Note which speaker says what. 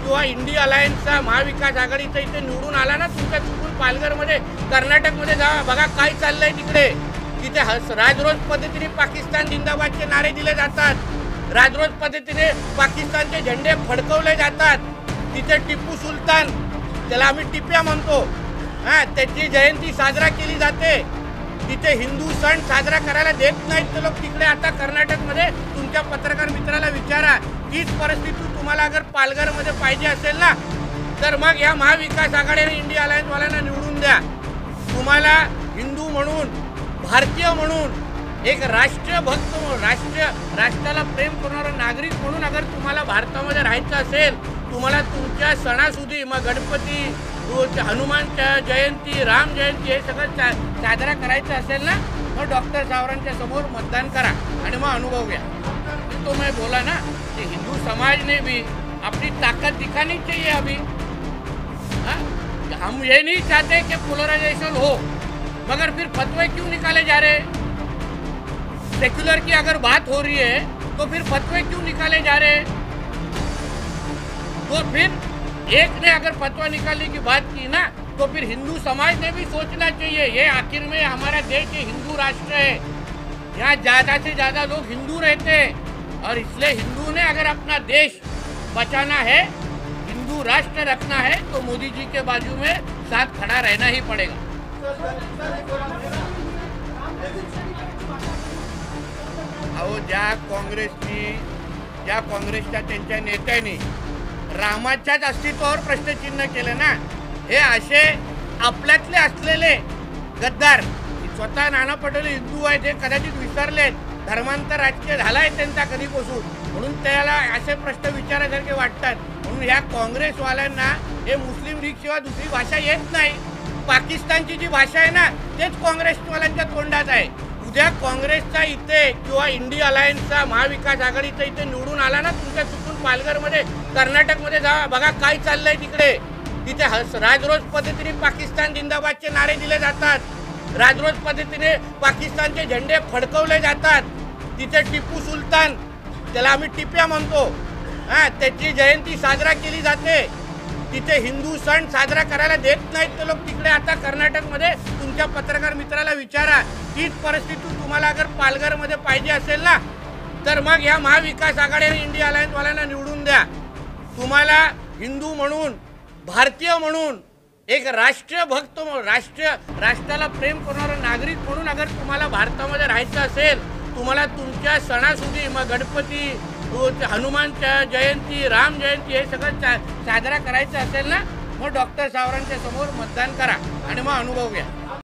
Speaker 1: किंवा इंडिया अलायन्सचा महाविकास आघाडीचा इथे निवडून आला ना तुमच्या चुकून पालघरमध्ये कर्नाटकमध्ये जावा बघा काय चाललंय तिकडे। तिथे राजरोज पद्धतीने पाकिस्तान जिंदाबादचे नारे दिले जातात, राजरोज पद्धतीने पाकिस्तानचे झेंडे फडकवले जातात। तिथे टिपू सुलतान, त्याला आम्ही टिप्या म्हणतो, त्याची जयंती साजरा केली जाते। तिथे हिंदू सण साजरा करायला देत नाहीत ते लोक तिकडे। आता कर्नाटकमध्ये तुमच्या पत्रकार मित्राला विचारा, हीच परिस्थिती तुम्हाला अगर पालघरमध्ये पाहिजे असेल ना तर मग या महाविकास आघाडी आणि इंडिया अलायन्सवाल्यांना निवडून द्या। तुम्हाला हिंदू म्हणून, भारतीय म्हणून, एक राष्ट्रीय भक्त म्हणून, राष्ट्राला प्रेम करणारा नागरिक म्हणून अगर तुम्हाला भारतामध्ये राहायचं असेल, तुम्हाला तुमच्या सणासुदी मग गणपती, हनुमान जयंती, राम जयंती हे सगळं साजरा करायचं असेल ना मग डॉक्टर सावरांच्या समोर मतदान करा आणि मग अनुभव घ्या। तो मैं बोला ना कि हिंदू समाज ने भी अपनी ताकत दिखानी चाहिए अभी। हम ये नहीं चाहते कि पोलराइजेशन हो, मगर फिर फतवे क्यों निकाले जा रहे? सेक्युलर की अगर बात हो रही है तो फिर फतवे क्यों निकाले जा रहे? तो फिर एक ने अगर फतवा निकालने की बात की ना तो फिर हिंदू समाज ने भी सोचना चाहिए। ये आखिर में हमारा देश हिंदू राष्ट्र है, यहाँ ज़्यादा से ज़्यादा लोग हिंदू रहते हैं और इसलिए हिंदू ने अगर अपना देश बचाना है, हिंदू राष्ट्र रखना है तो मोदी जी के बाजू में साथ खड़ा रहना ही पड़ेगा। अहो ज्या काँग्रेसच्या त्यांच्या नेत्यांनी रामाच्याच अस्तित्वावर प्रश्नचिन्ह केलं ना, हे असे आपल्यातले असलेले गद्दार, स्वतः नाना पटोले हिंदू आहेत हे कदाचित विसरलेत, धर्मांतर राजकीय झालाय त्यांचा कधीपासून, म्हणून त्याला असे प्रश्न विचारासारखे वाटतात। म्हणून ह्या काँग्रेसवाल्यांना हे मुस्लिम लीग शिवाय दुसरी भाषा येत नाही। पाकिस्तानची जी भाषा आहे ना तेच काँग्रेसवाल्यांच्या तोंडात आहे। उद्या काँग्रेसचा इथे किंवा इंडिया अलायन्सचा महाविकास आघाडीचा इथे निवडून आला ना तुमच्या चुकून पालघरमध्ये कर्नाटकमध्ये जावा बघा काय चाललंय तिकडे। तिथे राजरोज पद्धतीने पाकिस्तान जिंदाबादचे नारे दिले जातात, राजरोज पद्धतीने पाकिस्तानचे झेंडे फडकवले जातात। तिथे टिपू सुलतान, त्याला आम्ही टिप्या म्हणतो, त्याची जयंती साजरा केली जाते। तिथे हिंदू सण साजरा करायला देत नाहीत ते लोक तिकडे। आता कर्नाटकमध्ये तुमच्या पत्रकार मित्राला विचारा, हीच परिस्थिती तुम्हाला अगर पालघरमध्ये पाहिजे असेल ना तर मग या महाविकास आघाडी आणि इंडिया अलायन्सवाल्यांना निवडून द्या। तुम्हाला हिंदू म्हणून, भारतीय म्हणून, एक राष्ट्रीय भक्त म्हणून, राष्ट्राला प्रेम करणारा नागरिक म्हणून अगर तुम्हाला भारतामध्ये राहायचं असेल, तुम्हाला तुमच्या सणासुदी मग गणपती, हनुमान जयंती, राम जयंती हे सगळं साजरा करायचं असेल ना मग डॉक्टर सावरांच्या समोर मतदान करा आणि मग अनुभव घ्या।